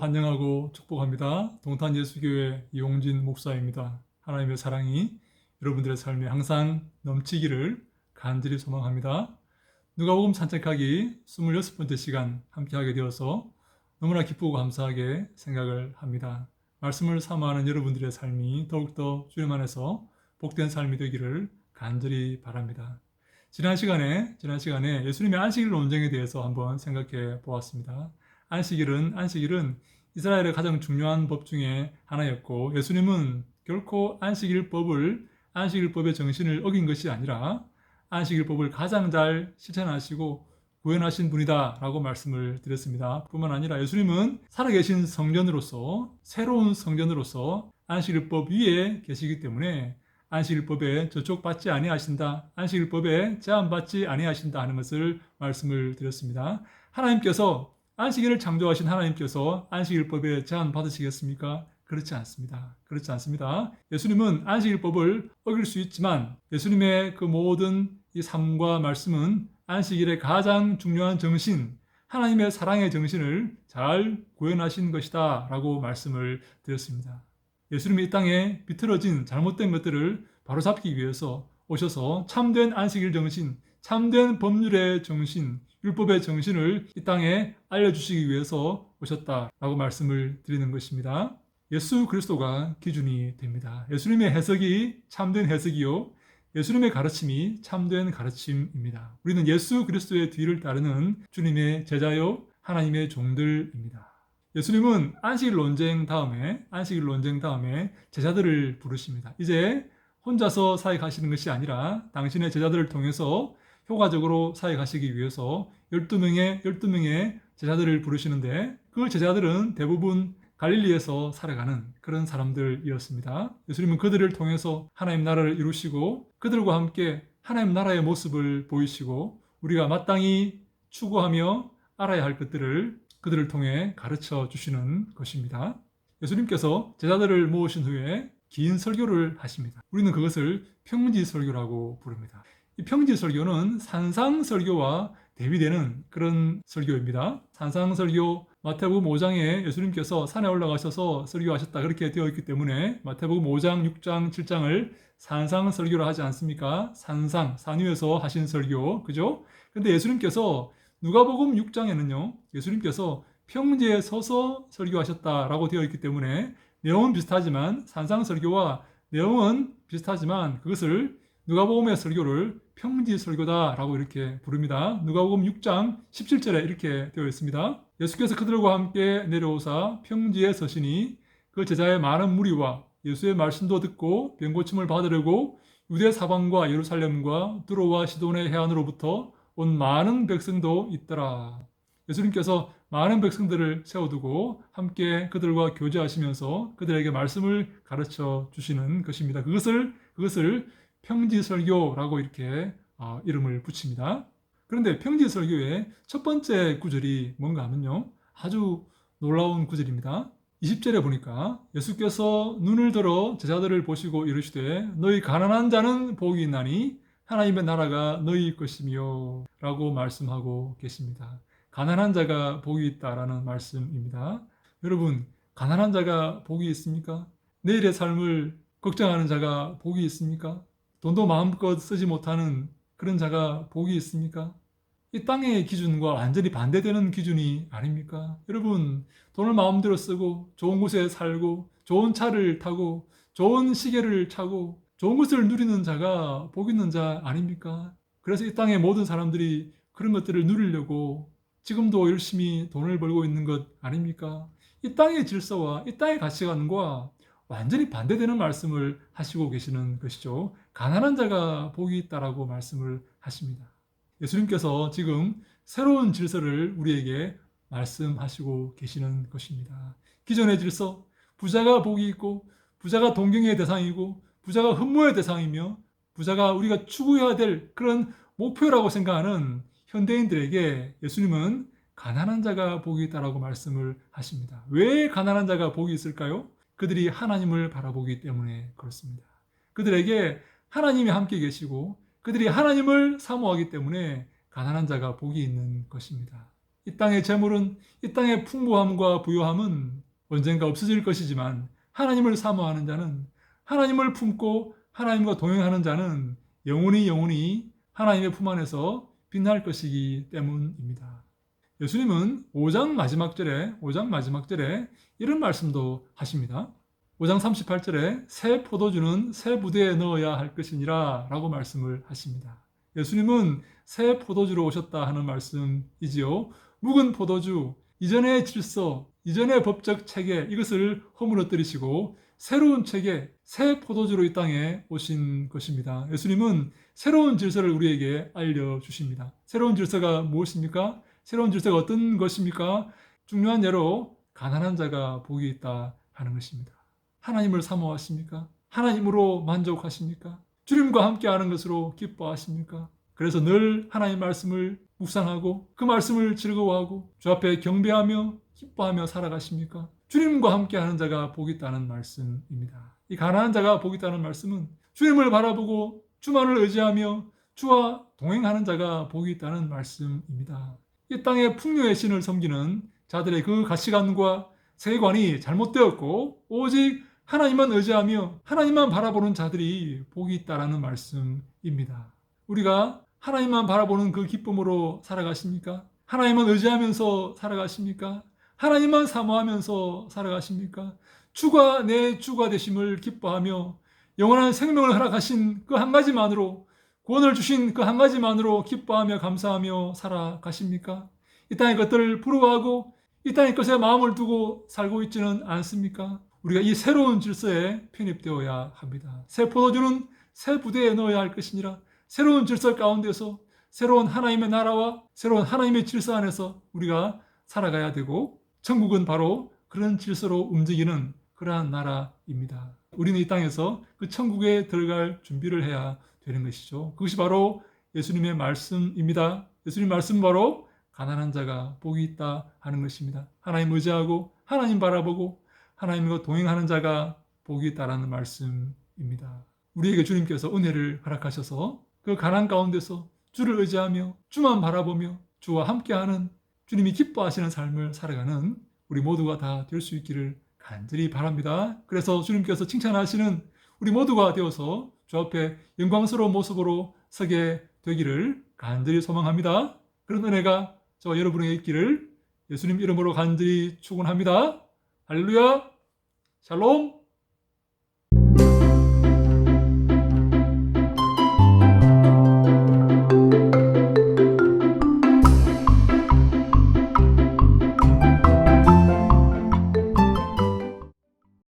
환영하고 축복합니다. 동탄 예수교회 이용진 목사입니다. 하나님의 사랑이 여러분들의 삶에 항상 넘치기를 간절히 소망합니다. 누가복음 산책하기 26번째 시간 함께하게 되어서 너무나 기쁘고 감사하게 생각을 합니다. 말씀을 사모하는 여러분들의 삶이 더욱더 주님 안에서 복된 삶이 되기를 간절히 바랍니다. 지난 시간에 예수님의 안식일 논쟁에 대해서 한번 생각해 보았습니다. 안식일은 이스라엘의 가장 중요한 법 중에 하나였고, 예수님은 결코 안식일법의 정신을 어긴 것이 아니라 안식일법을 가장 잘 실천하시고 구현하신 분이다 라고 말씀을 드렸습니다. 뿐만 아니라 예수님은 살아계신 성전으로서, 새로운 성전으로서 안식일법 위에 계시기 때문에 안식일법에 저촉받지 아니하신다, 안식일법에 제한받지 아니하신다 하는 것을 말씀을 드렸습니다. 하나님께서, 안식일을 창조하신 하나님께서 안식일법에 제한받으시겠습니까? 그렇지 않습니다. 예수님은 안식일법을 어길 수 있지만 예수님의 그 모든 이 삶과 말씀은 안식일의 가장 중요한 정신, 하나님의 사랑의 정신을 잘 구현하신 것이다 라고 말씀을 드렸습니다. 예수님이 이 땅에 비틀어진 잘못된 것들을 바로잡기 위해서 오셔서 참된 안식일 정신, 참된 법률의 정신, 율법의 정신을 이 땅에 알려주시기 위해서 오셨다라고 말씀을 드리는 것입니다. 예수 그리스도가 기준이 됩니다. 예수님의 해석이 참된 해석이요, 예수님의 가르침이 참된 가르침입니다. 우리는 예수 그리스도의 뒤를 따르는 주님의 제자요, 하나님의 종들입니다. 예수님은 안식일 논쟁 다음에 제자들을 부르십니다. 이제 혼자서 사역하시는 것이 아니라 당신의 제자들을 통해서 효과적으로 사역하시기 위해서 12명의 제자들을 부르시는데, 그 제자들은 대부분 갈릴리에서 살아가는 그런 사람들이었습니다. 예수님은 그들을 통해서 하나님 나라를 이루시고 그들과 함께 하나님 나라의 모습을 보이시고 우리가 마땅히 추구하며 알아야 할 것들을 그들을 통해 가르쳐 주시는 것입니다. 예수님께서 제자들을 모으신 후에 긴 설교를 하십니다. 우리는 그것을 평지설교라고 부릅니다. 이 평지설교는 산상설교와 대비되는 그런 설교입니다. 산상설교, 마태복음 5장에 예수님께서 산에 올라가셔서 설교하셨다 그렇게 되어 있기 때문에 마태복음 5장, 6장, 7장을 산상설교라 하지 않습니까? 산 위에서 하신 설교, 그죠? 근데 예수님께서 누가복음 6장에는요, 예수님께서 평지에 서서 설교하셨다라고 되어 있기 때문에 내용은 비슷하지만, 산상설교와 내용은 비슷하지만 그것을 누가복음의 설교를 평지 설교다라고 이렇게 부릅니다. 누가복음 6장 17절에 이렇게 되어 있습니다. 예수께서 그들과 함께 내려오사 평지에 서시니 그 제자의 많은 무리와 예수의 말씀도 듣고 병고침을 받으려고 유대 사방과 예루살렘과 두로와 시돈의 해안으로부터 온 많은 백성도 있더라. 예수님께서 많은 백성들을 세워두고 함께 그들과 교제하시면서 그들에게 말씀을 가르쳐 주시는 것입니다. 그것을 평지설교라고 이렇게 이름을 붙입니다. 그런데 평지설교의 첫 번째 구절이 뭔가 하면요, 아주 놀라운 구절입니다. 20절에 보니까 예수께서 눈을 들어 제자들을 보시고 이르시되 너희 가난한 자는 복이 있나니 하나님의 나라가 너희 것이며 라고 말씀하고 계십니다. 가난한 자가 복이 있다라는 말씀입니다. 여러분, 가난한 자가 복이 있습니까? 내일의 삶을 걱정하는 자가 복이 있습니까? 돈도 마음껏 쓰지 못하는 그런 자가 복이 있습니까? 이 땅의 기준과 완전히 반대되는 기준이 아닙니까? 여러분, 돈을 마음대로 쓰고 좋은 곳에 살고 좋은 차를 타고 좋은 시계를 차고 좋은 것을 누리는 자가 복 있는 자 아닙니까? 그래서 이 땅의 모든 사람들이 그런 것들을 누리려고 지금도 열심히 돈을 벌고 있는 것 아닙니까? 이 땅의 질서와 이 땅의 가치관과 완전히 반대되는 말씀을 하시고 계시는 것이죠. 가난한 자가 복이 있다라고 말씀을 하십니다. 예수님께서 지금 새로운 질서를 우리에게 말씀하시고 계시는 것입니다. 기존의 질서, 부자가 복이 있고 부자가 동경의 대상이고 부자가 흠모의 대상이며 부자가 우리가 추구해야 될 그런 목표라고 생각하는 현대인들에게 예수님은 가난한 자가 복이 있다라고 말씀을 하십니다. 왜 가난한 자가 복이 있을까요? 그들이 하나님을 바라보기 때문에 그렇습니다. 그들에게 하나님이 함께 계시고 그들이 하나님을 사모하기 때문에 가난한 자가 복이 있는 것입니다. 이 땅의 재물은, 이 땅의 풍부함과 부요함은 언젠가 없어질 것이지만 하나님을 사모하는 자는, 하나님을 품고 하나님과 동행하는 자는 영원히 하나님의 품 안에서 빛날 것이기 때문입니다. 예수님은 5장 마지막 절에 이런 말씀도 하십니다. 5장 38절에 새 포도주는 새 부대에 넣어야 할 것이니라 라고 말씀을 하십니다. 예수님은 새 포도주로 오셨다 하는 말씀이지요. 묵은 포도주, 이전의 질서, 이전의 법적 체계, 이것을 허물어뜨리시고 새로운 체계, 새 포도주로 이 땅에 오신 것입니다. 예수님은 새로운 질서를 우리에게 알려주십니다. 새로운 질서가 무엇입니까? 새로운 질서가 어떤 것입니까? 중요한 예로 가난한 자가 복이 있다 하는 것입니다. 하나님을 사모하십니까? 하나님으로 만족하십니까? 주님과 함께하는 것으로 기뻐하십니까? 그래서 늘 하나님 말씀을 묵상하고 그 말씀을 즐거워하고 주 앞에 경배하며 기뻐하며 살아가십니까? 주님과 함께하는 자가 복이 있다는 말씀입니다. 이 가난한 자가 복이 있다는 말씀은 주님을 바라보고 주만을 의지하며 주와 동행하는 자가 복이 있다는 말씀입니다. 이 땅의 풍요의 신을 섬기는 자들의 그 가치관과 세계관이 잘못되었고 오직 하나님만 의지하며 하나님만 바라보는 자들이 복이 있다라는 말씀입니다. 우리가 하나님만 바라보는 그 기쁨으로 살아가십니까? 하나님만 의지하면서 살아가십니까? 하나님만 사모하면서 살아가십니까? 주가 내 주가 되심을 기뻐하며 영원한 생명을 허락하신 그 한 가지만으로, 구원을 주신 그 한 가지만으로 기뻐하며 감사하며 살아가십니까? 이 땅의 것들을 부러워하고 이 땅의 것에 마음을 두고 살고 있지는 않습니까? 우리가 이 새로운 질서에 편입되어야 합니다. 새 포도주는 새 부대에 넣어야 할 것이니라. 새로운 질서 가운데서 새로운 하나님의 나라와 새로운 하나님의 질서 안에서 우리가 살아가야 되고, 천국은 바로 그런 질서로 움직이는 그러한 나라입니다. 우리는 이 땅에서 그 천국에 들어갈 준비를 해야 되는 것이죠. 그것이 바로 예수님의 말씀입니다. 예수님 말씀은 바로 가난한 자가 복이 있다 하는 것입니다. 하나님 의지하고 하나님 바라보고 하나님과 동행하는 자가 복이 있다라는 말씀입니다. 우리에게 주님께서 은혜를 허락하셔서 그 가난 가운데서 주를 의지하며 주만 바라보며 주와 함께하는, 주님이 기뻐하시는 삶을 살아가는 우리 모두가 다 될 수 있기를 간절히 바랍니다. 그래서 주님께서 칭찬하시는 우리 모두가 되어서 주 앞에 영광스러운 모습으로 서게 되기를 간절히 소망합니다. 그런 은혜가 저와 여러분에게 있기를 예수님 이름으로 간절히 축원합니다. 할렐루야, 샬롬.